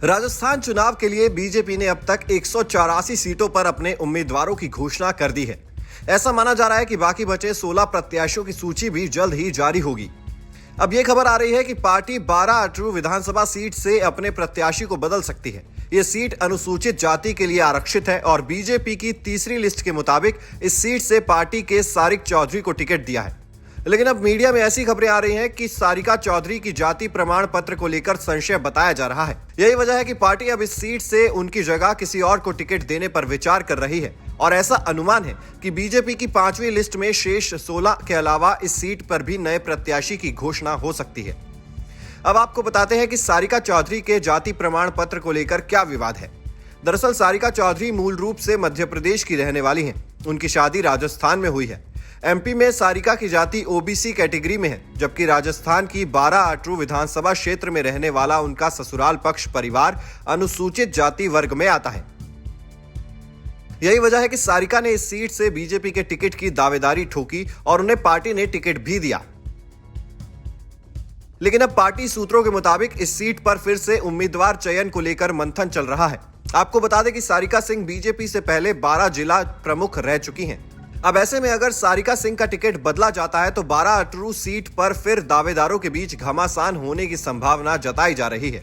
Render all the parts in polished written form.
राजस्थान चुनाव के लिए बीजेपी ने अब तक 184 सीटों पर अपने उम्मीदवारों की घोषणा कर दी है। ऐसा माना जा रहा है कि बाकी बचे 16 प्रत्याशियों की सूची भी जल्द ही जारी होगी। अब यह खबर आ रही है कि पार्टी 12 अटरू विधानसभा सीट से अपने प्रत्याशी को बदल सकती है। यह सीट अनुसूचित जाति के लिए आरक्षित है और बीजेपी की तीसरी लिस्ट के मुताबिक इस सीट से पार्टी के सारिक चौधरी को टिकट दिया है। लेकिन अब मीडिया में ऐसी खबरें आ रही हैं कि सारिका चौधरी की जाति प्रमाण पत्र को लेकर संशय बताया जा रहा है। यही वजह है कि पार्टी अब इस सीट से उनकी जगह किसी और को टिकट देने पर विचार कर रही है और ऐसा अनुमान है कि बीजेपी की 5वीं लिस्ट में शेष 16 के अलावा इस सीट पर भी नए प्रत्याशी की घोषणा हो सकती है। अब आपको बताते हैं कि सारिका चौधरी के जाति प्रमाण पत्र को लेकर क्या विवाद है। दरअसल सारिका चौधरी मूल रूप से मध्य प्रदेश की रहने वाली हैं। उनकी शादी राजस्थान में हुई है। एमपी में सारिका की जाति ओबीसी कैटेगरी में है, जबकि राजस्थान की 12 अटरू विधानसभा क्षेत्र में रहने वाला उनका ससुराल पक्ष परिवार अनुसूचित जाति वर्ग में आता है। यही वजह है कि सारिका ने इस सीट से बीजेपी के टिकट की दावेदारी ठोकी और उन्हें पार्टी ने टिकट भी दिया। लेकिन अब पार्टी सूत्रों के मुताबिक इस सीट पर फिर से उम्मीदवार चयन को लेकर मंथन चल रहा है। आपको बता दें कि सारिका सिंह बीजेपी से पहले 12 जिला प्रमुख रह चुकी हैं। अब ऐसे में अगर सारिका सिंह का टिकट बदला जाता है तो 12 अटरू सीट पर फिर दावेदारों के बीच घमासान होने की संभावना जताई जा रही है।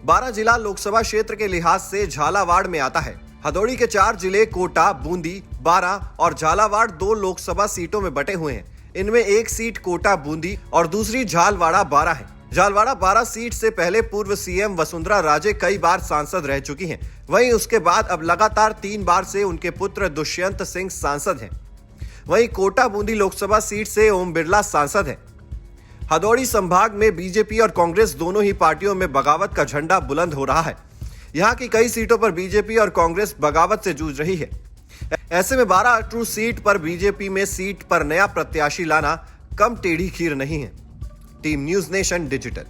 12 जिला लोकसभा क्षेत्र के लिहाज से झालावाड़ में आता है। हथौड़ी के 4 जिले कोटा, बूंदी, बारां और झालावाड़ 2 लोकसभा सीटों में बटे हुए हैं। इनमें एक सीट कोटा बूंदी और दूसरी झालवाड़ा बारां है। झालवाड़ा बारां सीट से पहले पूर्व सीएम वसुंधरा राजे कई बार सांसद रह चुकी हैं। वहीं उसके बाद अब लगातार 3 बार से उनके पुत्र दुष्यंत सिंह सांसद हैं। वहीं कोटा बूंदी लोकसभा सीट से ओम बिरला सांसद हैं। हथौड़ी संभाग में बीजेपी और कांग्रेस दोनों ही पार्टियों में बगावत का झंडा बुलंद हो रहा है। यहां की कई सीटों पर बीजेपी और कांग्रेस बगावत से जूझ रही है। ऐसे में 12 अटरू सीट पर बीजेपी में सीट पर नया प्रत्याशी लाना कम टेढ़ी खीर नहीं है। Team news nation digital.